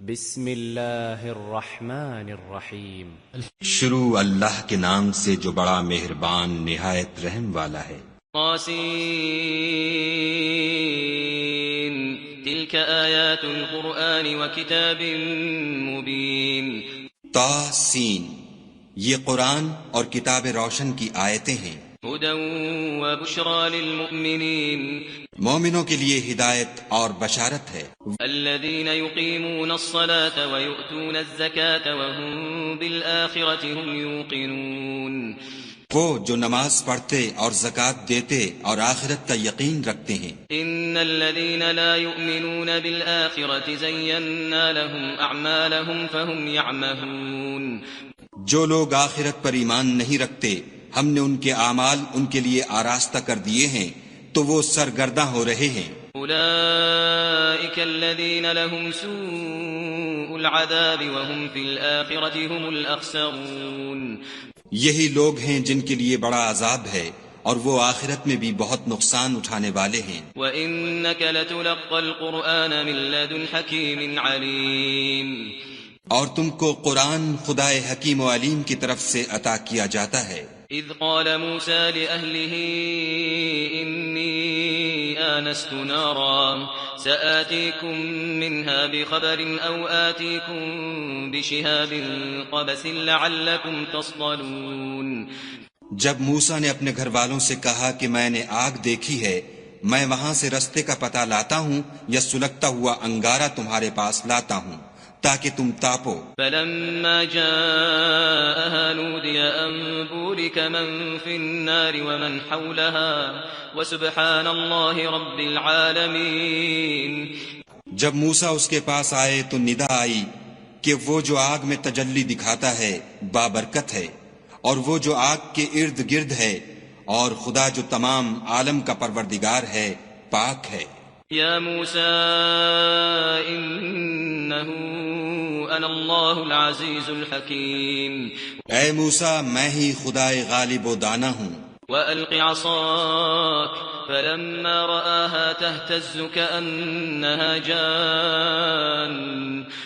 بسم اللہ الرحمن الرحیم۔ شروع اللہ کے نام سے جو بڑا مہربان نہایت رحم والا ہے۔ طاسین تلک آیات القرآن وکتاب مبین۔ طاسین، یہ قرآن اور کتاب روشن کی آیتیں ہیں۔ ہدی وبشری للمؤمنین، مومنوں کے لیے ہدایت اور بشارت ہے۔ الذین یقیمون الصلاة ویؤتون الزکاة وهم بالآخرة هم یوقنون۔ وہ جو نماز پڑھتے اور زکوٰۃ دیتے اور آخرت کا یقین رکھتے ہیں۔ ان الذین لا یؤمنون بالآخرة زینا لهم اعمالهم فهم یعمہون۔ جو لوگ آخرت پر ایمان نہیں رکھتے، ہم نے ان کے اعمال ان کے لیے آراستہ کر دیے ہیں تو وہ سرگرداں ہو رہے ہیں۔ اولئک الذین لهم سوء العذاب وهم فی الآخرة هم الاخسرون۔ یہی لوگ ہیں جن کے لیے بڑا عذاب ہے اور وہ آخرت میں بھی بہت نقصان اٹھانے والے ہیں۔ وَإِنَّكَ لَتُلَقَّى الْقُرْآنَ مِن لَّدُنْ حَكِيمٍ عَلِيمٍ۔ اور تم کو قرآن خدائے حکیم و علیم کی طرف سے عطا کیا جاتا ہے۔ اذ قال موسى لأهله إني آنست نارا سآتيكم منها بخبر أو آتيكم بشهاب قبس لعلكم تصطلون۔ جب موسیٰ نے اپنے گھر والوں سے کہا کہ میں نے آگ دیکھی ہے، میں وہاں سے رستے کا پتہ لاتا ہوں یا سلگتا ہوا انگارہ تمہارے پاس لاتا ہوں تاکہ تم تاپو۔ فلما جاءها نودي أن بورك من في النار ومن حولها وسبحان الله رب العالمين۔ جب موسیٰ اس کے پاس آئے تو ندا آئی کہ وہ جو آگ میں تجلی دکھاتا ہے بابرکت ہے، اور وہ جو آگ کے ارد گرد ہے، اور خدا جو تمام عالم کا پروردگار ہے پاک ہے۔ یا موسیٰ انہو انا اللہ العزیز الحکیم۔ اے موسیٰ، میں ہی خدائے غالب و دانا ہوں۔ وَأَلْقِ عَصَاكَ فَلَمَّا رَآهَا تَهْتَزُّ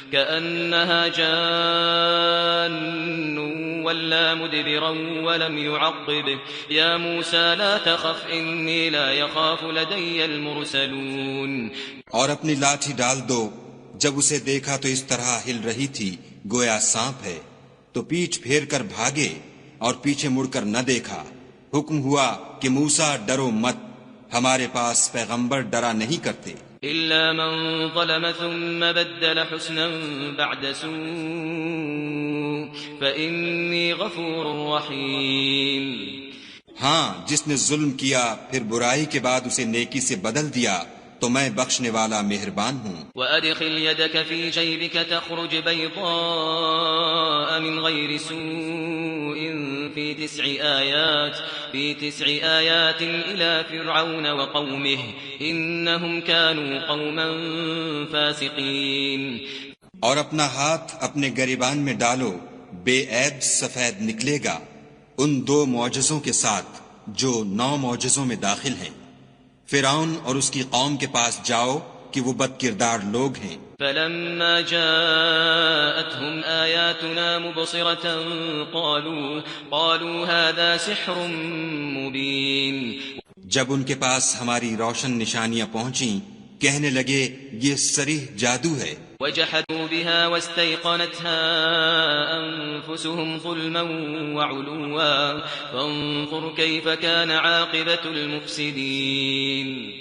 كَأَنَّهَا جَانٌّ وَلَّىٰ مُدْبِرًا وَلَمْ يُعَقِّبْ يَا مُوسَىٰ لَا تَخَفْ إِنِّي لَا يَخَافُ لَدَيَّ الْمُرْسَلُونَ۔ اور اپنی لاٹھی ڈال دو۔ جب اسے دیکھا تو اس طرح ہل رہی تھی گویا سانپ ہے، تو پیٹھ پھیر کر بھاگے اور پیچھے مڑ کر نہ دیکھا۔ حکم ہوا کہ موسیٰ ڈرو مت، ہمارے پاس پیغمبر ڈرا نہیں کرتے۔ إِلَّا مَن ظَلَمَ ثُمَّ بَدَّلَ حُسْنًا بَعْدَ سُوءٍ فَإِنِّي غَفُورٌ رَّحِيمٌ۔ ہاں، جس نے ظلم کیا پھر برائی کے بعد اسے نیکی سے بدل دیا تو میں بخشنے والا مہربان ہوں۔ وَأَدْخِلْ يَدَكَ فِي جَيْبِكَ تَخْرُجْ بَيْضَاءَ مِنْ غَيْرِ سُوءٍ في 9 آيات إلى فرعون وقومه إنهم كانوا قوما فاسقين۔ اور اپنا ہاتھ اپنے گریبان میں ڈالو، بے عیب سفید نکلے گا ان 2 معجزوں کے ساتھ جو 9 معجزوں میں داخل ہیں۔ فرعون اور اس کی قوم کے پاس جاؤ کہ وہ بد کردار لوگ ہیں۔ فلما جاءتهم آياتنا مبصرة قالوا هذا سحر مبين۔ جب ان کے پاس ہماری روشن نشانیاں پہنچیں کہنے لگے یہ صریح جادو ہے۔ وجحدوا بها واستيقنتها أنفسهم ظلما وعلوا فانظر كيف كان عاقبة المفسدين۔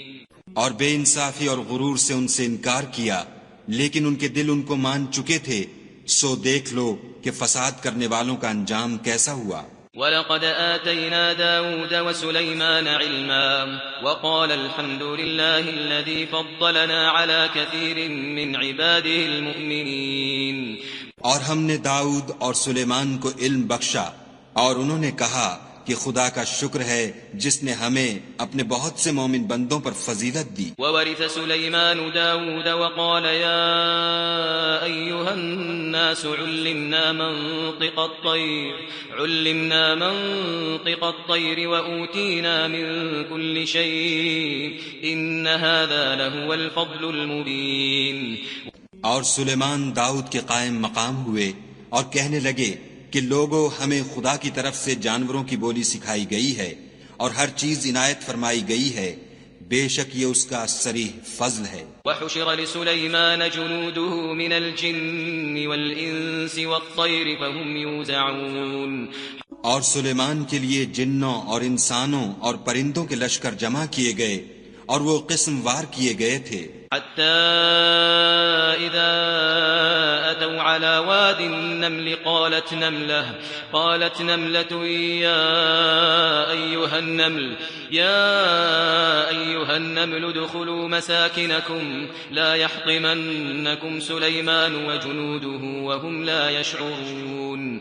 اور بے انصافی اور غرور سے ان سے انکار کیا، لیکن ان کے دل ان کو مان چکے تھے، سو دیکھ لو کہ فساد کرنے والوں کا انجام کیسا ہوا۔ وَلَقَدْ آتَيْنَا دَاوُودَ وَسُلَيْمَانَ عِلْمًا وَقَالَ الْحَمْدُ لِلَّهِ الَّذِي فَضَّلَنَا عَلَى كَثِيرٍ مِّنْ عِبَادِهِ الْمُؤْمِنِينَ۔ اور ہم نے داؤد اور سلیمان کو علم بخشا، اور انہوں نے کہا کہ خدا کا شکر ہے جس نے ہمیں اپنے بہت سے مومن بندوں پر فضیلت دی۔ وَوَرِثَ سُلَيْمَانُ دَاوُودَ وَقَالَ يَا أَيُّهَا النَّاسُ عُلِّمْنَا مَنطِقَ الطَّيْرِ وَأُوتِينَا مِن كُلِّ شَيْءٍ إِنَّ هَذَا لَهُوَ الْفَضْلُ الْمُبِينُ۔ اور سلیمان داؤد کے قائم مقام ہوئے اور کہنے لگے کہ لوگو ہمیں خدا کی طرف سے جانوروں کی بولی سکھائی گئی ہے اور ہر چیز عنایت فرمائی گئی ہے، بے شک یہ اس کا صریح فضل ہے۔ وحشر لسليمان جنوده من الجن والإنس والطير فهم يوزعون۔ اور سلیمان کے لیے جنوں اور انسانوں اور پرندوں کے لشکر جمع کیے گئے اور وہ قسم وار کیے گئے تھے، حتى إذا أتوا على واد النمل قالت نملة يا أيها النمل ادخلوا مساكنكم لا يحطمنكم سليمان وجنوده وهم لا يشعرون۔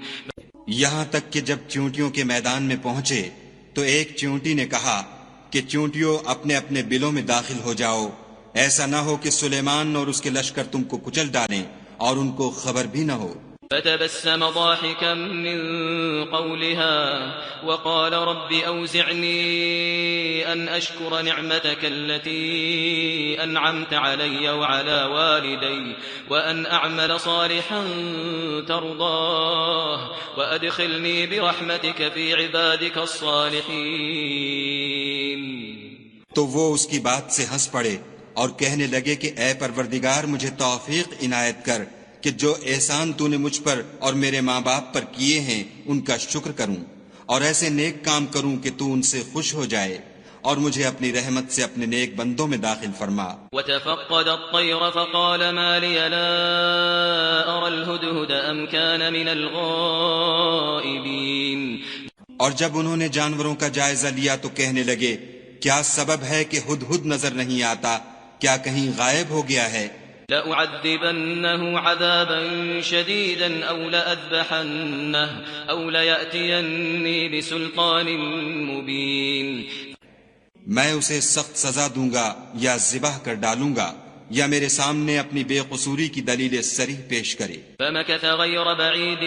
یہاں تک کہ جب چیونٹیوں کے میدان میں پہنچے تو ایک چیونٹی نے کہا کہ چیونٹیوں اپنے اپنے بلوں میں داخل ہو جاؤ، ایسا نہ ہو کہ سلیمان اور اس کے لشکر تم کو کچل ڈالیں اور ان کو خبر بھی نہ ہو۔ فتبسم ضاحكا من قولها وقال رب أوزعني أن أشكر نعمتك التي أنعمت علي وعلى والدي وأن أعمل صالحا ترضاه وأدخلني برحمتك في عبادك الصالحين۔ تو وہ اس کی بات سے ہنس پڑے اور کہنے لگے کہ اے پروردگار مجھے توفیق عنایت کر کہ جو احسان تو نے مجھ پر اور میرے ماں باپ پر کیے ہیں ان کا شکر کروں اور ایسے نیک کام کروں کہ تو ان سے خوش ہو جائے اور مجھے اپنی رحمت سے اپنے نیک بندوں میں داخل فرما۔ وتفقد الطير فقال ما لي لا أرى الهدهد أم كان من الغائبين۔ اور جب انہوں نے جانوروں کا جائزہ لیا تو کہنے لگے کیا سبب ہے کہ ہدہد نظر نہیں آتا، کیا کہیں غائب ہو گیا ہے؟ لأعذبنه عذابا شديدا أو لأذبحنه أو ليأتيني بسلطان مبين۔ میں اسے سخت سزا دوں گا یا ذبح کر ڈالوں گا یا میرے سامنے اپنی بے قصوری کی دلیل صریح پیش کرے۔ فمكث غير بعيد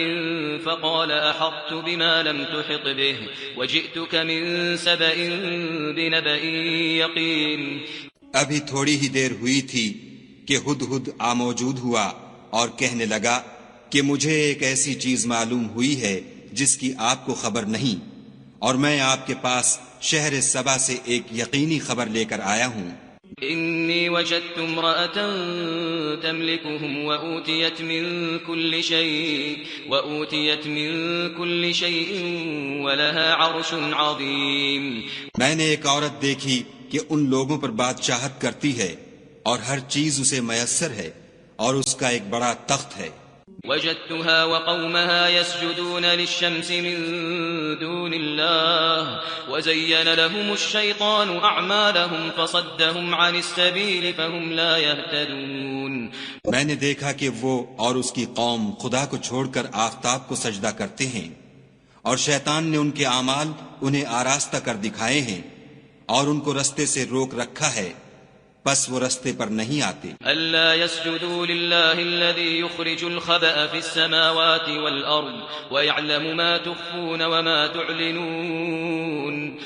فقال أحطت بما لم تحط به وجئتك من سبأ بنبأ يقين۔ ابھی تھوڑی ہی دیر ہوئی تھی کہ ہدہد موجود ہوا اور کہنے لگا کہ مجھے ایک ایسی چیز معلوم ہوئی ہے جس کی آپ کو خبر نہیں، اور میں آپ کے پاس شہر سبا سے ایک یقینی خبر لے کر آیا ہوں۔ إني وجدت امرأة تملكهم وأوتيت من كل شيء ولها عرش عظيم۔ میں نے ایک عورت دیکھی کہ ان لوگوں پر بادشاہت کرتی ہے اور ہر چیز اسے میسر ہے اور اس کا ایک بڑا تخت ہے۔ وجدتها وقومها يسجدون للشمس من دون الله وزين لهم الشيطان أعمالهم فصدهم عن السبيل فهم لا يهتدون۔ میں نے دیکھا کہ وہ اور اس کی قوم خدا کو چھوڑ کر آفتاب کو سجدہ کرتے ہیں اور شیطان نے ان کے اعمال انہیں آراستہ کر دکھائے ہیں اور ان کو رستے سے روک رکھا ہے، بس وہ رستے پر نہیں آتے۔ ألا يسجدوا لله الذي يخرج الخبأ في السماوات والأرض ويعلم ما تخفون وما تعلنون۔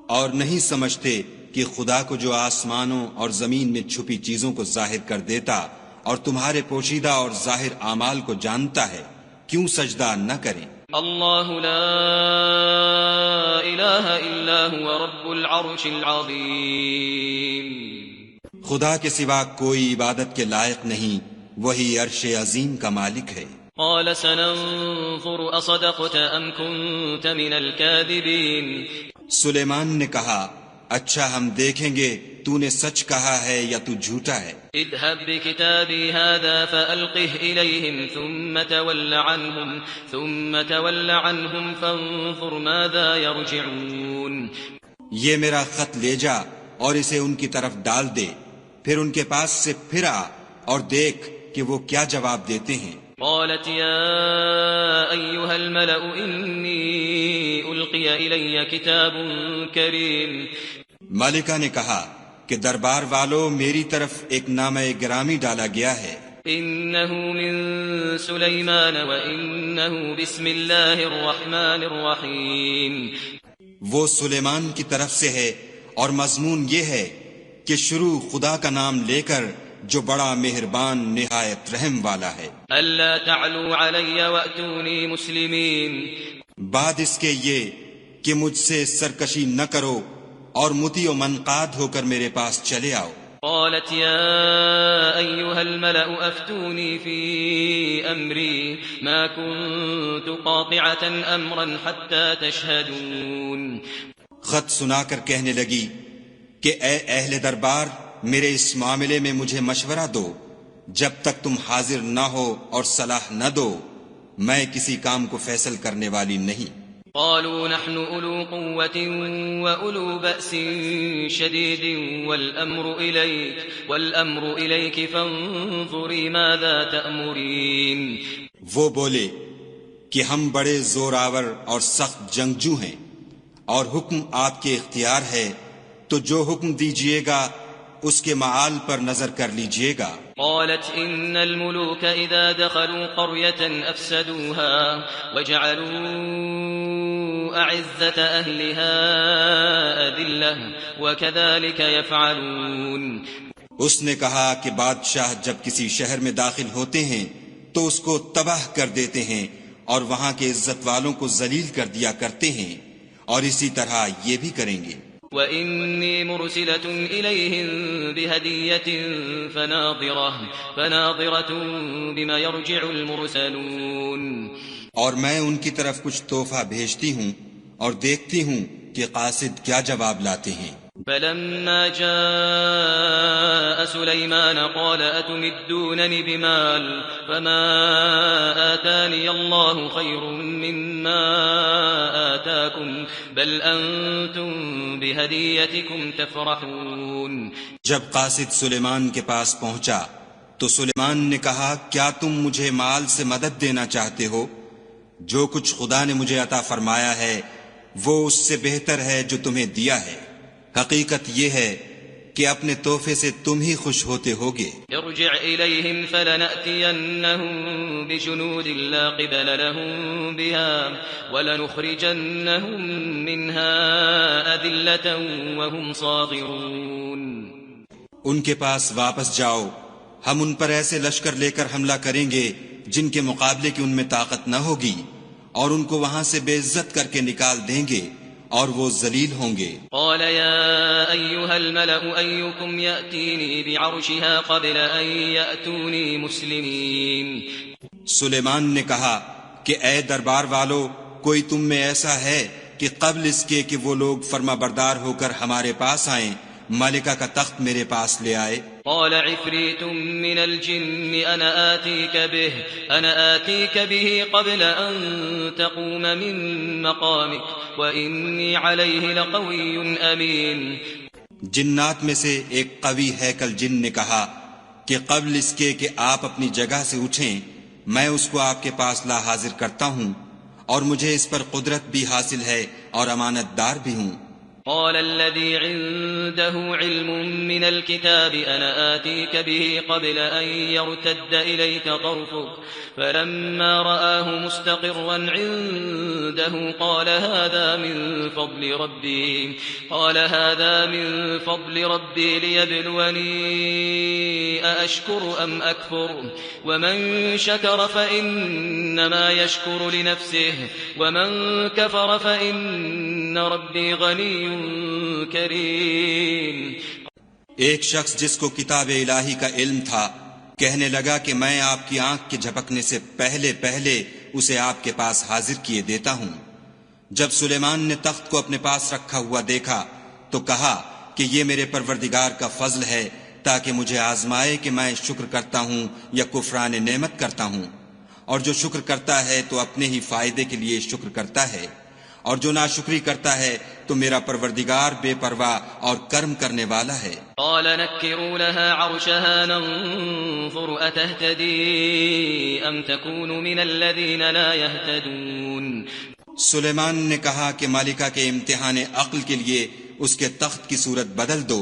اور نہیں سمجھتے کہ خدا کو جو آسمانوں اور زمین میں چھپی چیزوں کو ظاہر کر دیتا اور تمہارے پوشیدہ اور ظاہر اعمال کو جانتا ہے، کیوں سجدہ نہ کریں؟ اللہ لا الہ الا هو رب العرش العظیم۔ خدا کے سوا کوئی عبادت کے لائق نہیں، وہی عرش عظیم کا مالک ہے۔ قال سننظر اصدقت ام كنت من الكاذبین۔ سلیمان نے کہا اچھا ہم دیکھیں گے تو نے سچ کہا ہے یا تو جھوٹا ہے۔ اذهب بكتابي هذا فألقه إليهم ثم تول عنهم فانظر ماذا يرجعون۔ یہ میرا خط لے جا اور اسے ان کی طرف ڈال دے، پھر ان کے پاس سے پھر آ اور دیکھ کہ وہ کیا جواب دیتے ہیں۔ قالت يا أيها الملأ إني ألقي إلي كتاب كريم۔ ملکہ نے کہا کہ دربار والو میری طرف ایک نامہ گرامی ڈالا گیا ہے۔ إنه من سليمان وإنه بسم الله الرحمن الرحيم۔ وہ سلیمان کی طرف سے ہے اور مضمون یہ ہے کہ شروع خدا کا نام لے کر جو بڑا مہربان نہایت رحم والا ہے۔ ألا تعلوا علي وأتوني مسلمين، بعد اس کے یہ کہ مجھ سے سرکشی نہ کرو اور مطیع و منقاد ہو کر میرے پاس چلے آؤ۔ قالت يا أيها الملأ أفتوني في أمري ما كنت قاطعة أمرا حتى تشهدون۔ خط سنا کر کہنے لگی کہ اے اہل دربار، میرے اس معاملے میں مجھے مشورہ دو، جب تک تم حاضر نہ ہو اور صلاح نہ دو میں کسی کام کو فیصل کرنے والی نہیں۔ قالوا نحن أولو قوة وأولو بأس شديد والأمر إليك فانظري ماذا تأمرين۔ وہ بولے کہ ہم بڑے زور آور اور سخت جنگجو ہیں اور حکم آپ کے اختیار ہے، تو جو حکم دیجئے گا اس کے معال پر نظر کر لیجئے گا۔ قالت إن الملوك إذا دخلوا قرية أفسدوها وجعلوا أعزة أهلها أذلة وكذلك يفعلون۔ اس نے کہا کہ بادشاہ جب کسی شہر میں داخل ہوتے ہیں تو اس کو تباہ کر دیتے ہیں اور وہاں کے عزت والوں کو ذلیل کر دیا کرتے ہیں، اور اسی طرح یہ بھی کریں گے۔ وَإِنِّي مُرْسِلَةٌ إِلَيْهِمْ بِهَدِيَّةٍ فَنَاظِرَةٌ بِمَا يَرْجِعُ الْمُرْسَلُونَ۔ اور میں ان کی طرف کچھ تحفہ بھیجتی ہوں اور دیکھتی ہوں کہ قاصد کیا جواب لاتے ہیں۔ فلما جاء سليمان قال أتمدونني بمال فما آتاني الله خير مما آتاكم بل أنتم بهديتكم تفرحون۔ جب قاصد سلیمان کے پاس پہنچا تو سلیمان نے کہا کیا تم مجھے مال سے مدد دینا چاہتے ہو؟ جو کچھ خدا نے مجھے عطا فرمایا ہے وہ اس سے بہتر ہے جو تمہیں دیا ہے۔ حقیقت یہ ہے کہ اپنے تحفے سے تم ہی خوش ہوتے ہوگے۔ ارجع إليهم فلنأتينهم بجنود لا قبل لهم بها ولنخرجنهم منها أذلة وهم صاغرون۔ ان کے پاس واپس جاؤ، ہم ان پر ایسے لشکر لے کر حملہ کریں گے جن کے مقابلے کی ان میں طاقت نہ ہوگی، اور ان کو وہاں سے بے عزت کر کے نکال دیں گے اور وہ ذلیل ہوں گے۔ قال يا أيها الملأ أيكم يأتيني بعرشها قبل أن يأتوني مسلمين۔ سلیمان نے کہا کہ اے دربار والو، کوئی تم میں ایسا ہے کہ قبل اس کے کہ وہ لوگ فرما بردار ہو کر ہمارے پاس آئیں ملکہ کا تخت میرے پاس لے آئے۔ قال عفريت من الجن أنا آتيك به قبل أن تقوم من مقامك وإني عليه لقوي أمين۔ جنات میں سے ایک قوی ہیکل جن نے کہا کہ قبل اس کے کہ آپ اپنی جگہ سے اٹھیں میں اس کو آپ کے پاس لا حاضر کرتا ہوں، اور مجھے اس پر قدرت بھی حاصل ہے اور امانت دار بھی ہوں۔ قال الذي عنده علم من الكتاب أنا آتيك به قبل أن يرتد إليك طرفك فلما رآه مستقرا عنده قال هذا من فضل ربي ليبلوني أأشكر أم أكفر ومن شكر فإنما يشكر لنفسه ومن كفر فإن ربي غني کریم۔ ایک شخص جس کو کتاب الہی کا علم تھا کہنے لگا کہ میں آپ کی آنکھ کے جھپکنے سے پہلے اسے آپ کے پاس حاضر کیے دیتا ہوں۔ جب سلیمان نے تخت کو اپنے پاس رکھا ہوا دیکھا تو کہا کہ یہ میرے پروردگار کا فضل ہے تاکہ مجھے آزمائے کہ میں شکر کرتا ہوں یا کفران نعمت کرتا ہوں، اور جو شکر کرتا ہے تو اپنے ہی فائدے کے لیے شکر کرتا ہے، اور جو ناشکری کرتا ہے تو میرا پروردگار بے پرواہ اور کرم کرنے والا ہے۔ قال نكروا لها عرشها ننظر أتهتدي أم تكون من الذين لا يهتدون۔ سلیمان نے کہا کہ مالکہ کے امتحان عقل کے لیے اس کے تخت کی صورت بدل دو،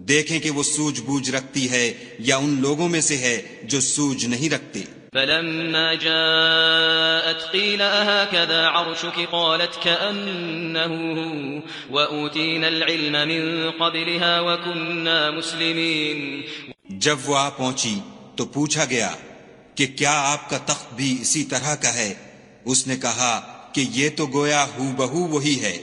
دیکھیں کہ وہ سوجھ بوجھ رکھتی ہے یا ان لوگوں میں سے ہے جو سوجھ نہیں رکھتے۔ فلما جاءت قيل أهكذا عرشك قالت كأنه هو وأوتينا العلم من قبلها وكنا مسلمين۔ جب وہ آ پہنچی تو پوچھا گیا کہ کیا آپ کا تخت بھی اسی طرح کا ہے؟ اس نے کہا کہ یہ تو گویا ہو بہو وہی ہے،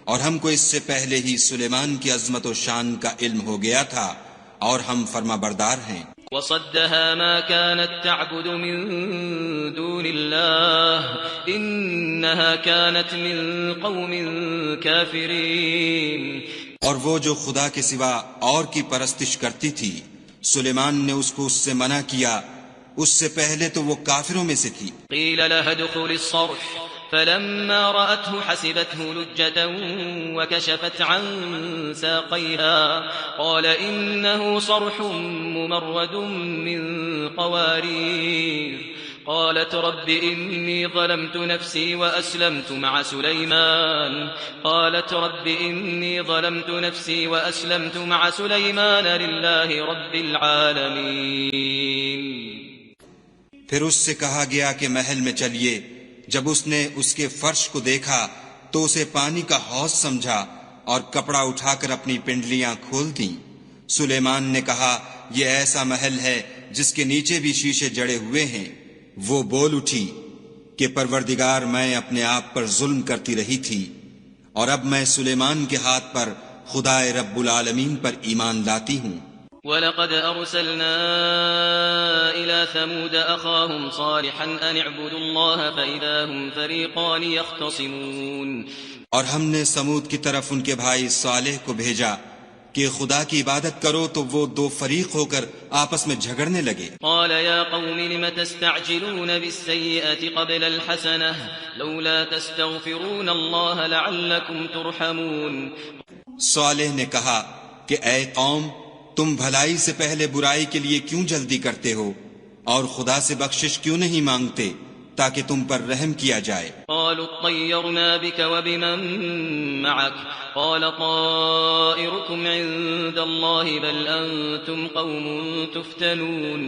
اور ہم کو اس سے پہلے ہی سلیمان کی عظمت و شان کا علم ہو گیا تھا، اور ہم فرما بردار ہیں۔ وصدها ما كانت تعبد من دون الله إنها كانت من قوم كافرين۔ اور وہ جو خدا کے سوا اور کی پرستش کرتی تھی، سلیمان نے اس کو اس سے منع کیا، اس سے پہلے تو وہ کافروں میں سے تھی۔ قيل لها ادخل الصرح فلما رأته حسبته لجة وكشفت عن ساقيها قال إنه صرح ممرد من قوارير قالت رب إني ظلمت نفسي وأسلمت مع سليمان لله رب العالمين۔ پھر اس سے کہا گیا کہ محل میں چلیے۔ جب اس نے اس کے فرش کو دیکھا تو اسے پانی کا حوض سمجھا اور کپڑا اٹھا کر اپنی پنڈلیاں کھول دیں۔ سلیمان نے کہا یہ ایسا محل ہے جس کے نیچے بھی شیشے جڑے ہوئے ہیں۔ وہ بول اٹھی کہ پروردگار میں اپنے آپ پر ظلم کرتی رہی تھی، اور اب میں سلیمان کے ہاتھ پر خدائے رب العالمین پر ایمان لاتی ہوں۔ وَلَقَدْ أَرْسَلْنَا إِلَى ثَمُودَ أَخَاهُمْ صَالِحًا أَنِ اعْبُدُوا اللَّهَ فَإِذَا هُمْ فَرِيقَانِ يَخْتَصِمُونَ۔ اور ہم نے سمود کی طرف ان کے بھائی صالح کو بھیجا کہ خدا کی عبادت کرو، تو وہ دو فریق ہو کر آپس میں جھگڑنے لگے۔ قال يا قوم لم تستعجلون بالسيئة قبل الحسنة لولا تستغفرون الله لعلكم ترحمون۔ صالح نے کہا کہ اے قوم، تم بھلائی سے پہلے برائی کے لیے کیوں جلدی کرتے ہو، اور خدا سے بخشش کیوں نہیں مانگتے تاکہ تم پر رحم کیا جائے۔ قالوا اطيرنا بك وبمن معك قال طائركم عند الله بل أنتم قوم تفتنون۔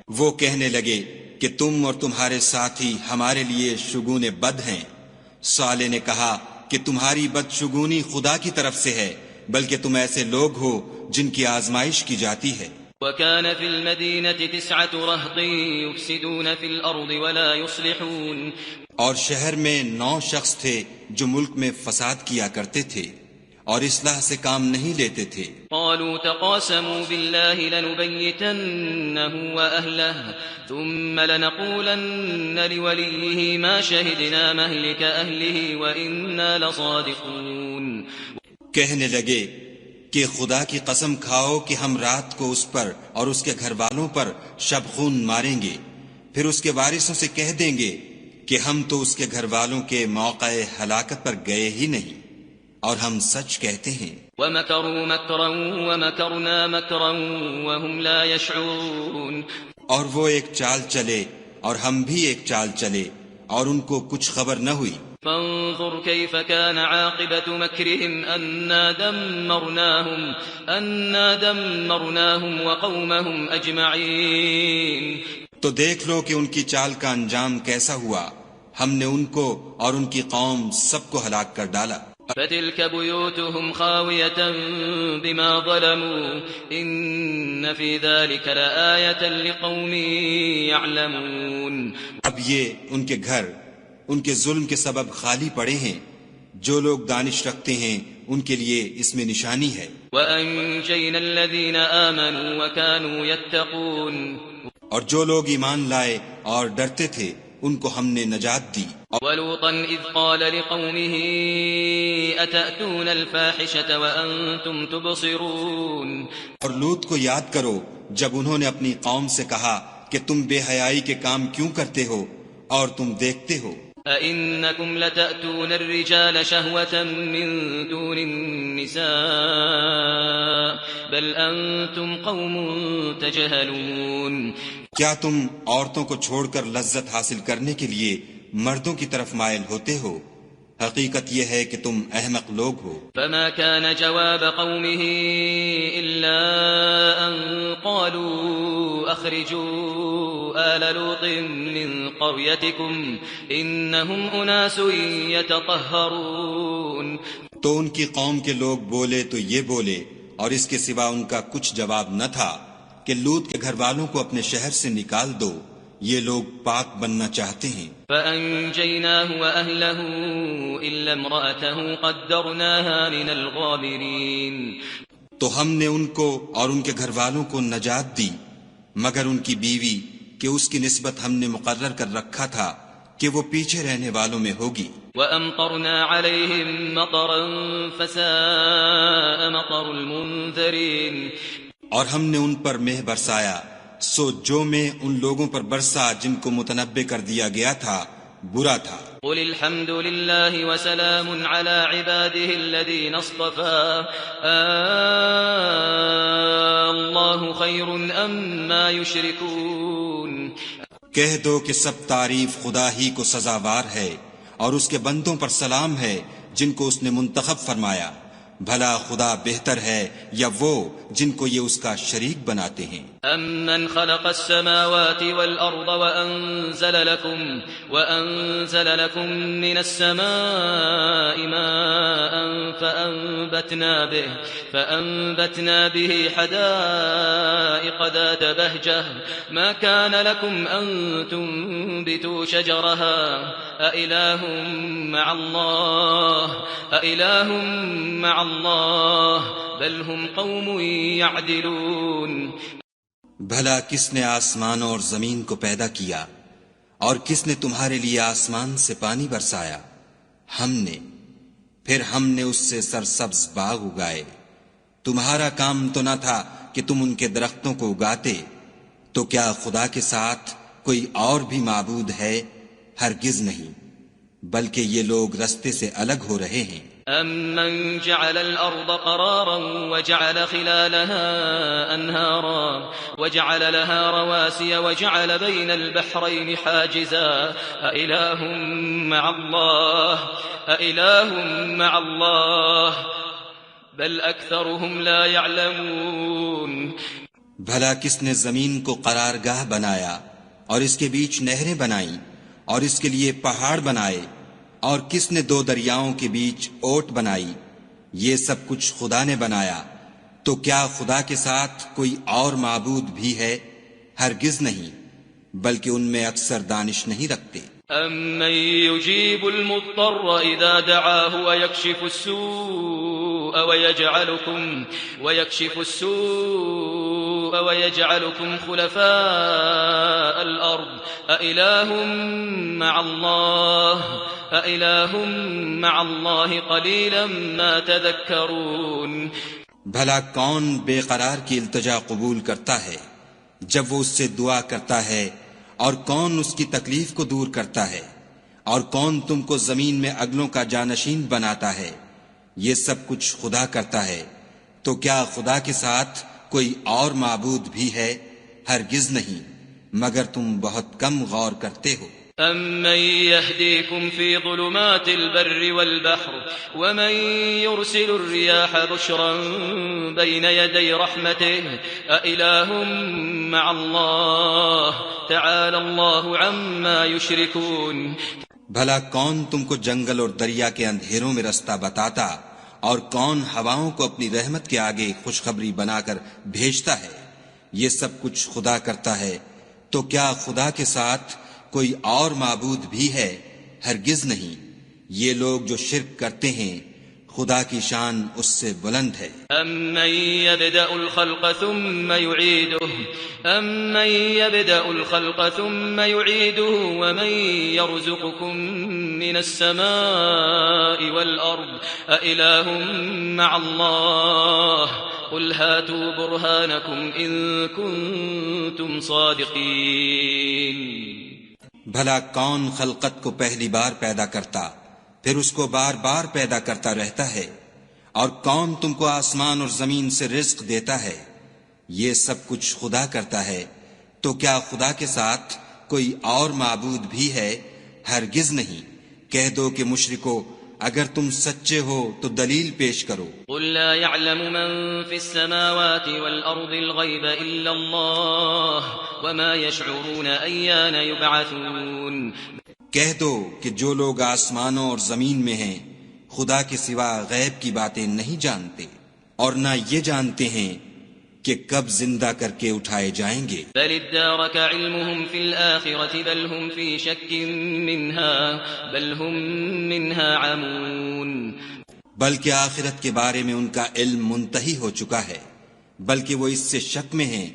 وہ کہنے لگے کہ تم اور تمہارے ساتھی ہمارے لیے شگون بد ہیں۔ صالح نے کہا کہ تمہاری بدشگونی خدا کی طرف سے ہے، بلکہ تم ایسے لوگ ہو جن کی آزمائش کی جاتی ہے۔ وَكَانَ فِي الْمَدِينَةِ 9 رَهْطٍ يُفْسِدُونَ فِي الْأَرْضِ وَلَا يُصْلِحُونَ۔ اور شہر میں 9 شخص تھے جو ملک میں فساد کیا کرتے تھے اور اصلاح سے کام نہیں لیتے تھے۔ قالوا تقاسموا بالله لنبيتنه وأهله ثم لنقولن لوليه ما شهدنا مهلك أهله وإنا لصادقون۔ کہنے لگے کہ خدا کی قسم کھاؤ کہ ہم رات کو اس پر اور اس کے گھر والوں پر شب خون ماریں گے، پھر اس کے وارثوں سے کہہ دیں گے کہ ہم تو اس کے گھر والوں کے موقع ہلاکت پر گئے ہی نہیں، اور ہم سچ کہتے ہیں۔ وَمَكَرُوا مَكْرًا وَمَكَرْنَا مَكْرًا وَهُمْ لَا يَشْعُرُونَ۔ اور وہ ایک چال چلے اور ہم بھی ایک چال چلے، اور ان کو کچھ خبر نہ ہوئی۔ فانظر كيف كان عاقبة مكرهم أنا دمرناهم وقومهم أجمعين۔ تو دیکھ لو کہ ان کی چال کا انجام کیسا ہوا، ہم نے ان کو اور ان کی قوم سب کو ہلاک کر ڈالا۔ فتلك بيوتهم خاوية بما ظلموا إن في ذلك لآية لقوم يعلمون۔ اب یہ ان کے گھر ان کے ظلم کے سبب خالی پڑے ہیں، جو لوگ دانش رکھتے ہیں ان کے لیے اس میں نشانی ہے۔ وَأَنجَيْنَا الَّذِينَ آمَنُوا وَكَانُوا يَتَّقُونَ۔ اور جو لوگ ایمان لائے اور ڈرتے تھے ان کو ہم نے نجات دی۔ وَلُوطًا إِذْ قَالَ لِقَوْمِهِ أَتَأْتُونَ الْفَاحِشَةَ وَأَنْتُمْ تُبْصِرُونَ۔ اور لوط کو یاد کرو جب انہوں نے اپنی قوم سے کہا کہ تم بے حیائی کے کام کیوں کرتے ہو اور تم دیکھتے ہو۔ أَإِنَّكُمْ لَتَأْتُونَ الرِّجَالَ شَهْوَةً مِّن دُونِ النِّسَاءِ بَلْ أَنْتُمْ قَوْمٌ تَجْهَلُونَ۔ کیا تم عورتوں کو چھوڑ کر لذت حاصل کرنے کے لیے مردوں کی طرف مائل ہوتے ہو؟ حقیقت یہ ہے کہ تم احمق لوگ ہو۔ فما كان جواب قومه إلا أن قالوا أخرجوا آل لوط من قريتكم إنهم أناس يتطهرون۔ تو ان کی قوم کے لوگ بولے تو یہ بولے، اور اس کے سوا ان کا کچھ جواب نہ تھا کہ لوط کے گھر والوں کو اپنے شہر سے نکال دو، یہ لوگ پاک بننا چاہتے ہیں۔ فأنجيناه وأهله إلا امرأته قدرناها من الغابرين، تو ہم نے ان کو اور ان کے گھر والوں کو نجات دی مگر ان کی بیوی کہ اس کی نسبت ہم نے مقرر کر رکھا تھا کہ وہ پیچھے رہنے والوں میں ہوگی۔ وأمطرنا عليهم مطرا فساء مطر المنذرين، اور ہم نے ان پر مہ برسایا، سو جو میں ان لوگوں پر برسا جن کو متنبع کر دیا گیا تھا برا تھا۔ قل الحمد لله وسلام على عباده الذين اصطفى الله خير أما يشركون، کہہ دو کہ سب تعریف خدا ہی کو سزاوار ہے اور اس کے بندوں پر سلام ہے جن کو اس نے منتخب فرمایا، بھلا خدا بہتر ہے یا وہ جن کو یہ اس کا شریک بناتے ہیں۔ أَمَّنْ خَلَقَ السَّمَاوَاتِ وَالْأَرْضَ وَأَنزَلَ لَكُم مِّنَ السَّمَاءِ مَاءً فَأَنبَتْنَا بِهِ حَدَائِقَ ذَاتَ بَهْجَةٍ مَا كَانَ لَكُمْ أَن تُنبِتُوا شَجَرَهَا أَإِلَٰهٌ مَّعَ اللَّهِ بَلْ هُمْ قَوْمٌ يَعْدِلُونَ۔ بھلا کس نے آسمان اور زمین کو پیدا کیا اور کس نے تمہارے لیے آسمان سے پانی برسایا؟ ہم نے، پھر ہم نے اس سے سرسبز باغ اگائے۔ تمہارا کام تو نہ تھا کہ تم ان کے درختوں کو اگاتے، تو کیا خدا کے ساتھ کوئی اور بھی معبود ہے؟ ہرگز نہیں، بلکہ یہ لوگ رستے سے الگ ہو رہے ہیں۔ أَمَّنْ جَعَلَ الْأَرْضَ قَرَارًا وَجَعَلَ خِلَالَهَا أَنْهَارًا وَجَعَلَ لَهَا رَوَاسِيَ وَجَعَلَ بَيْنَ الْبَحْرَيْنِ حَاجِزًا أَإِلَٰهٌ مَّعَ اللَّهِ بَلْ أَكْثَرُهُمْ لَا يَعْلَمُونَ۔ بھلا کس نے زمین کو قرارگاہ بنایا اور اس کے بیچ نہریں بنائیں اور اس کے لیے پہاڑ بنائے، اور کس نے دو دریاؤں کے بیچ اوٹ بنائی؟ یہ سب کچھ خدا نے بنایا، تو کیا خدا کے ساتھ کوئی اور معبود بھی ہے؟ ہرگز نہیں، بلکہ ان میں اکثر دانش نہیں رکھتے۔ أَمَّن يُجِيبُ الْمُضْطَرَّ إِذَا دَعَاهُ وَيَجْعَلُكُمْ خُلَفَاءَ الْأَرْضِ أَإِلَٰهٌ مَّعَ اللَّهِ قَلِيلًا مَّا تَذَكَّرُونَ۔ بھلا کون بے قرار کی التجا قبول کرتا ہے جب وہ اس سے دعا کرتا ہے، اور کون اس کی تکلیف کو دور کرتا ہے، اور کون تم کو زمین میں اگلوں کا جانشین بناتا ہے؟ یہ سب کچھ خدا کرتا ہے، تو کیا خدا کے ساتھ کوئی اور معبود بھی ہے؟ ہرگز نہیں، مگر تم بہت کم غور کرتے ہو۔ أَمَّن يَهْدِيكُمْ فِي ظُلُمَاتِ الْبَرِّ وَالْبَحْرِ وَمَن يُرْسِلُ الرِّيَاحَ بُشْرًا بَيْنَ يَدَيْ رَحْمَتِهِ أَإِلَٰهٌ مَّعَ اللَّهِ تَعَالَى اللَّهُ عَمَّا يُشْرِكُونَ۔ بھلا کون تم کو جنگل اور دریا کے اندھیروں میں رستہ بتاتا، اور کون ہواؤں کو اپنی رحمت کے آگے خوشخبری بنا کر بھیجتا ہے؟ یہ سب کچھ خدا کرتا ہے، تو کیا خدا کے ساتھ کوئی اور معبود بھی ہے؟ ہرگز نہیں، یہ لوگ جو شرک کرتے ہیں خدا کی شان اس سے بلند ہے۔ أَمَّن يَبْدَأُ الْخَلْقَ ثُمَّ يُعِيدُهُ وَمَن يَرْزُقُكُم مِّنَ السَّمَاءِ وَالْأَرْضِ أَإِلَٰهٌ مَّعَ اللَّهِ قُلْ هَاتُوا بُرْهَانَكُمْ إِن كُنتُمْ صَادِقِينَ۔ بھلا کون خلقت کو پہلی بار پیدا کرتا پھر اس کو بار بار پیدا کرتا رہتا ہے؟ اور کون تم کو آسمان اور زمین سے رزق دیتا ہے؟ یہ سب کچھ خدا کرتا ہے، تو کیا خدا کے ساتھ کوئی اور معبود بھی ہے؟ ہرگز نہیں۔ کہہ دو کہ مشرکو، اگر تم سچے ہو تو دلیل پیش کرو۔ قل لا يعلم من في السماوات والأرض الغيب إلا الله وما يشعرون أيان يبعثون۔ کہہ دو کہ جو لوگ آسمانوں اور زمین میں ہیں خدا کے سوا غیب کی باتیں نہیں جانتے، اور نہ یہ جانتے ہیں کہ کب زندہ کر کے اٹھائے جائیں گے. بل ادارك علمهم في الآخرة بل هم في شك منها عمون. بلکہ آخرت کے بارے میں ان کا علم منتہی ہو چکا ہے، بلکہ وہ اس سے شک میں ہیں،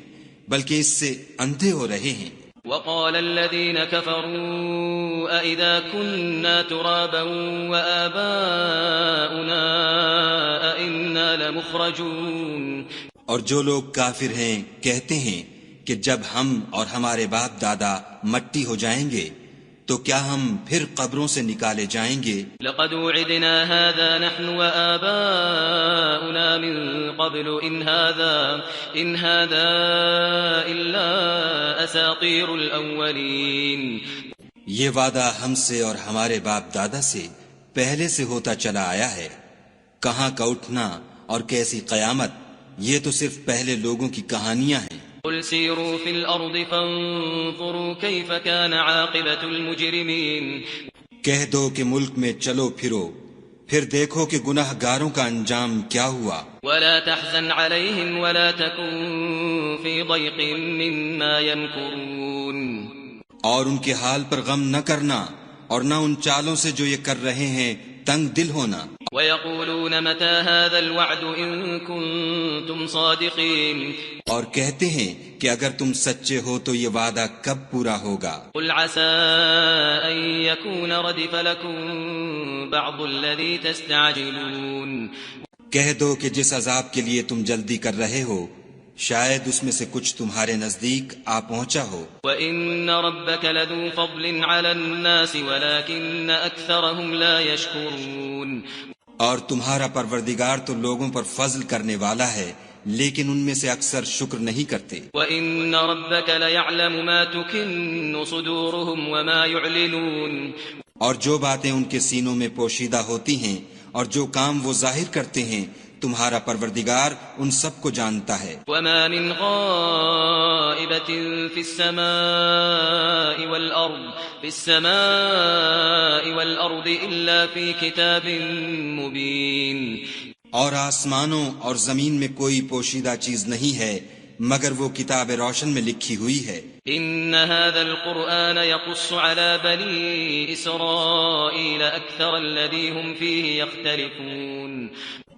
بلکہ اس سے اندھے ہو رہے ہیں. وقال الذين كفروا أئذا كنا ترابا وآباؤنا أئنا لمخرجون. اور جو لوگ کافر ہیں کہتے ہیں کہ جب ہم اور ہمارے باپ دادا مٹی ہو جائیں گے تو کیا ہم پھر قبروں سے نکالے جائیں گے. لقد وعدنا هذا نحن وآباؤنا من قبل إن هذا إلا أساطير الأولين. یہ وعدہ ہم سے اور ہمارے باپ دادا سے پہلے سے ہوتا چلا آیا ہے. کہاں کا اٹھنا اور کیسی قیامت، یہ تو صرف پہلے لوگوں کی کہانیاں ہیں. قل سيروا في الأرض فانظروا كيف كان عاقبة المجرمين. کہہ دو کہ ملک میں چلو پھرو، پھر دیکھو کہ گناہ گاروں کا انجام کیا ہوا. ولا تحزن عليهم ولا تكن في ضيق مما يمكرون. اور ان کے حال پر غم نہ کرنا اور نہ ان چالوں سے جو یہ کر رہے ہیں تنگ دل ہونا. ويقولون متى هذا الوعد إن كنتم صادقين. اور کہتے ہیں کہ اگر تم سچے ہو تو یہ وعدہ کب پورا ہوگا. قل عسى أن يكون ردف لكم بعض الذي تستعجلون. کہہ دو کہ جس عذاب کے لیے تم جلدی کر رہے ہو شاید اس میں سے کچھ تمہارے نزدیک آ پہنچا ہو. وَإِنَّ رَبَّكَ لَذُو فَضْلٍ عَلَى النَّاسِ وَلَكِنَّ أَكْثَرَهُمْ لَا يَشْكُرُونَ. اور تمہارا پروردگار تو لوگوں پر فضل کرنے والا ہے لیکن ان میں سے اکثر شکر نہیں کرتے. وَإِنَّ رَبَّكَ لَيَعْلَمُ مَا تُكِنُّ صُدُورُهُمْ وَمَا يُعْلِنُونَ. اور جو باتیں ان کے سینوں میں پوشیدہ ہوتی ہیں اور جو کام وہ ظاہر کرتے ہیں تمہارا پروردگار ان سب کو جانتا ہے. وَمَا مِنْ غَائِبَةٍ فِي السَّمَاءِ وَالْأَرْضِ إِلَّا فِي كِتَابٍ مُبِينٍ. اور آسمانوں اور زمین میں کوئی پوشیدہ چیز نہیں ہے مگر وہ کتاب روشن میں لکھی ہوئی ہے. إن هذا القرآن يقص على بني إسرائيل أكثر الذي هم فيه يختلفون.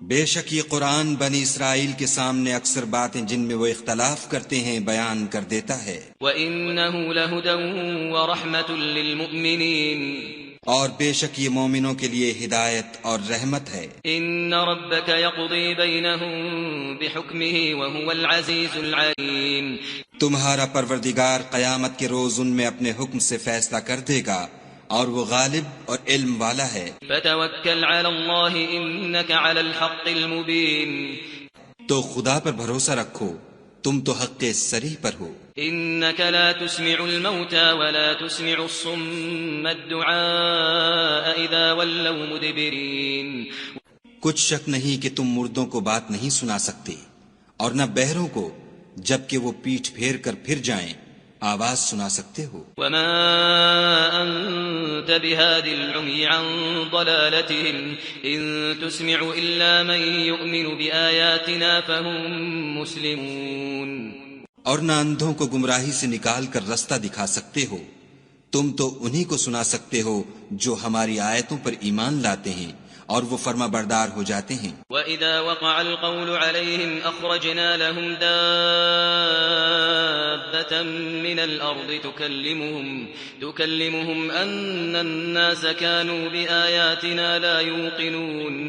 بے شک یہ قرآن بنی اسرائیل کے سامنے اکثر باتیں جن میں وہ اختلاف کرتے ہیں بیان کر دیتا ہے. وَإِنَّهُ لَهُدًى وَرَحْمَةٌ لِّلْمُؤْمِنِينَ. اور بے شک یہ مومنوں کے لیے ہدایت اور رحمت ہے. إِنَّ رَبَّكَ يَقْضِي بَيْنَهُم بِحُكْمِهِ وَهُوَ الْعَزِيزُ الْعَلِيمُ. تمہارا پروردگار قیامت کے روز ان میں اپنے حکم سے فیصلہ کر دے گا اور وہ غالب اور علم والا ہے. فَتَوَكَّلْ عَلَى اللَّهِ إِنَّكَ عَلَى الْحَقِّ الْمُبِينِ. تو خدا پر بھروسہ رکھو، تم تو حق صریح پر ہو. إِنَّكَ لَا تُسْمِعُ الْمَوْتَى وَلَا تُسْمِعُ الصُّمَّ الدُّعَاءَ إِذَا وَلَّوْا مُدْبِرِينَ. کچھ شک نہیں کہ تم مردوں کو بات نہیں سنا سکتے اور نہ بہروں کو جبکہ وہ پیٹھ پھیر کر پھر جائیں آواز سنا سکتے ہو. وَمَا أَنْتَ بِهَادِ الْعُمْيِ عَنْ ضَلَالَتِهِمْ إِن تُسْمِعُ إِلَّا مَن يُؤْمِنُ بِآيَاتِنَا فَهُمْ مُسْلِمُونَ. اور نہ اندھوں کو گمراہی سے نکال کر رستہ دکھا سکتے ہو، تم تو انہی کو سنا سکتے ہو جو ہماری آیتوں پر ایمان لاتے ہیں اور وہ فرما بردار ہو جاتے ہیں. وَإِذَا وَقَعَ الْقَوْلُ عَلَيْهِمْ أَخْرَجْنَا لَهُمْ دَابَّةً مِّنَ الْأَرْضِ تُكَلِّمُهُمْ أَنَّ النَّاسَ كَانُوا بِآيَاتِنَا لَا يُوقِنُونَ.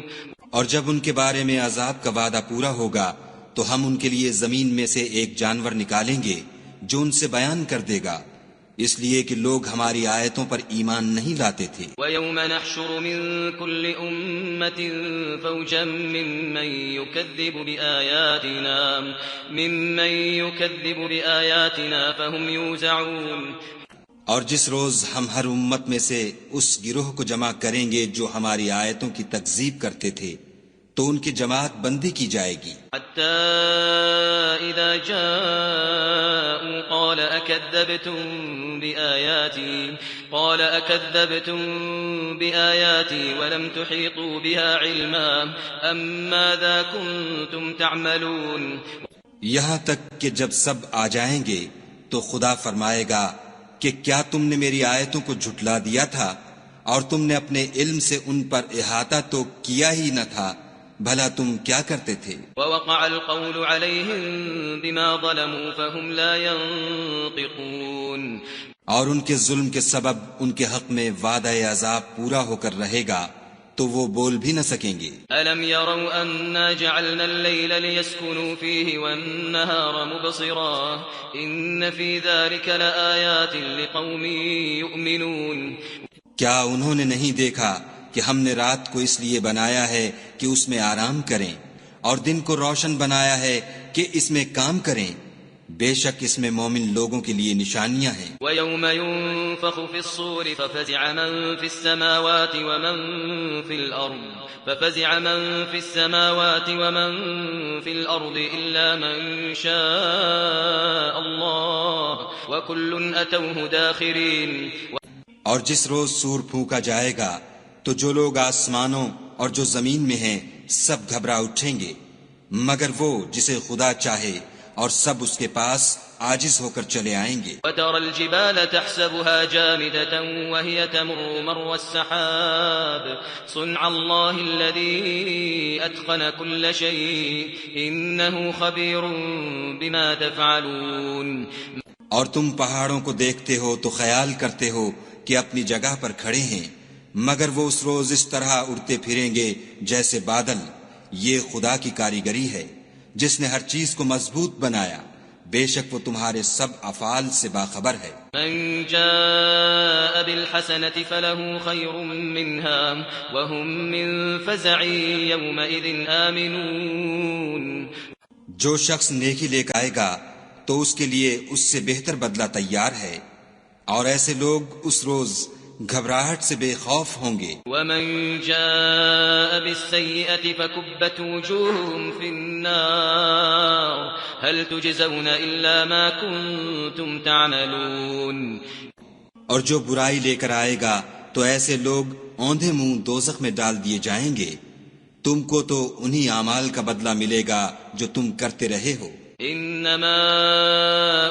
اور جب ان کے بارے میں عذاب کا وعدہ پورا ہوگا تو ہم ان کے لیے زمین میں سے ایک جانور نکالیں گے جو ان سے بیان کر دے گا، اس لیے کہ لوگ ہماری آیتوں پر ایمان نہیں لاتے تھے. وَيَوْمَ نَحْشُرُ مِن كُلِّ أُمَّةٍ فَوْجًا مِّمَّن يُكَذِّبُ بِآيَاتِنَا فَهُمْ يُوزَعُونَ. اور جس روز ہم ہر امت میں سے اس گروہ کو جمع کریں گے جو ہماری آیتوں کی تکذیب کرتے تھے تو ان کی جماعت بندی کی جائے گی. حَتَّى إِذَا جَاءُوا قَالَ أَكَذَّبْتُم بِآيَاتِي وَلَمْ تُحِيطُوا بِهَا عِلْمًا أَمْ مَاذَا كُنتُمْ تَعْمَلُونَ. یہاں تک کہ جب سب آ جائیں گے تو خدا فرمائے گا کہ کیا تم نے میری آیتوں کو جھٹلا دیا تھا اور تم نے اپنے علم سے ان پر احاطہ تو کیا ہی نہ تھا، بھلا تم کیا کرتے تھے؟ ووقع القول عليهم بما ظلموا فهم لا ينطقون، اور ان کے ظلم کے سبب ان کے حق میں وعدہ عذاب پورا ہو کر رہے گا تو وہ بول بھی نہ سکیں گے۔ ألم يروا أنا جعلنا الليل ليسكنوا فيه والنهار مبصرا إن في ذلك لآيات لقوم يؤمنون، کیا انہوں نے نہیں دیکھا کہ ہم نے رات کو اس لیے بنایا ہے کہ اس میں آرام کریں اور دن کو روشن بنایا ہے کہ اس میں کام کریں، بے شک اس میں مومن لوگوں کے لیے نشانیاں ہیں۔ وَيَوْمَ يُنفَخُ فِي الصُّورِ فَفَزِعَ مَن فِي السَّمَاوَاتِ وَمَن فِي الْأَرْضِ إِلَّا مَن شَاءَ اللَّهُ وَكُلٌّ أَتَوْهُ دَاخِرِينَ۔ اور جس روز سور پھونکا جائے گا تو جو لوگ آسمانوں اور جو زمین میں ہیں سب گھبرا اٹھیں گے مگر وہ جسے خدا چاہے، اور سب اس کے پاس عاجز ہو کر چلے آئیں گے۔ وَتَرَى الْجِبَالَ تَحْسَبُهَا جَامِدَةً وَهِيَ تَمُرُّ مَرَّ السَّحَابِ صُنْعَ اللَّهِ الَّذِي أَتْقَنَ كُلَّ شَيْءٍ إِنَّهُ خَبِيرٌ بِمَا تَفْعَلُونَ۔ اور تم پہاڑوں کو دیکھتے ہو تو خیال کرتے ہو کہ اپنی جگہ پر کھڑے ہیں، مگر وہ اس روز اس طرح اڑتے پھریں گے جیسے بادل۔ یہ خدا کی کاریگری ہے جس نے ہر چیز کو مضبوط بنایا، بے شک وہ تمہارے سب افعال سے باخبر ہے۔ من جاء بالحسنة فله خير منها وهم من فزع يومئذ آمنون۔ جو شخص نیکی لے کر آئے گا تو اس کے لیے اس سے بہتر بدلہ تیار ہے، اور ایسے لوگ اس روز گھبراہٹ سے بے خوف ہوں گے۔ ومن جاء بالسيئة فكبت وجوههم في النار هل تجزون إلا ما كنتم تعملون۔ اور جو برائی لے کر آئے گا تو ایسے لوگ اوندھے منہ دوزخ میں ڈال دیے جائیں گے، تم کو تو انہی اعمال کا بدلہ ملے گا جو تم کرتے رہے ہو۔ انما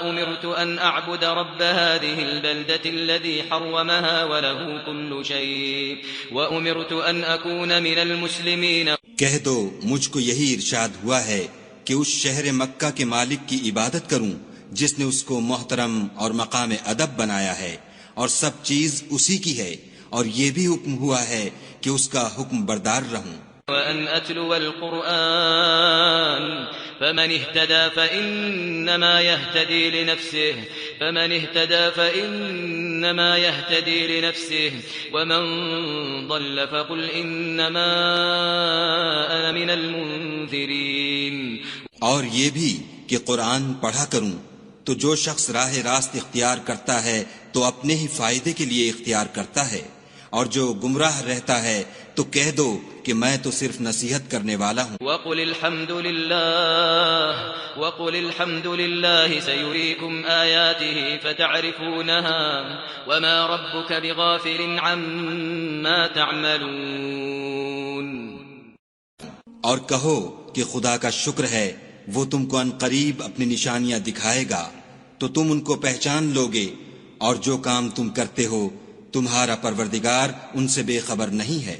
امرت ان اعبد رب هذه البلدة الذي حرمها وله كل شيء وامرت ان اكون من المسلمين۔ کہہ دو مجھ کو یہی ارشاد ہوا ہے کہ اس شہر مکہ کے مالک کی عبادت کروں جس نے اس کو محترم اور مقام ادب بنایا ہے، اور سب چیز اسی کی ہے، اور یہ بھی حکم ہوا ہے کہ اس کا حکم بردار رہوں۔ وأن أتلو القرآن فمن اهتدى فإنما يهتدي لنفسه ومن ضل فقل إنما أنا من المنذرين۔ اور یہ بھی کہ قرآن پڑھا کروں تو جو شخص راہ راست اختیار کرتا ہے تو اپنے ہی فائدے کے لیے اختیار کرتا ہے، اور جو گمراہ رہتا ہے تو کہہ دو کہ میں تو صرف نصیحت کرنے والا ہوں۔ وقل الحمد لله سيريكم آياته فتعرفونها وما ربك بغافل عما تعملون۔ اور کہو کہ خدا کا شکر ہے وہ تم کو عنقریب اپنی نشانیاں دکھائے گا تو تم ان کو پہچان لوگے، اور جو کام تم کرتے ہو تمہارا پروردگار ان سے بے خبر نہیں ہے۔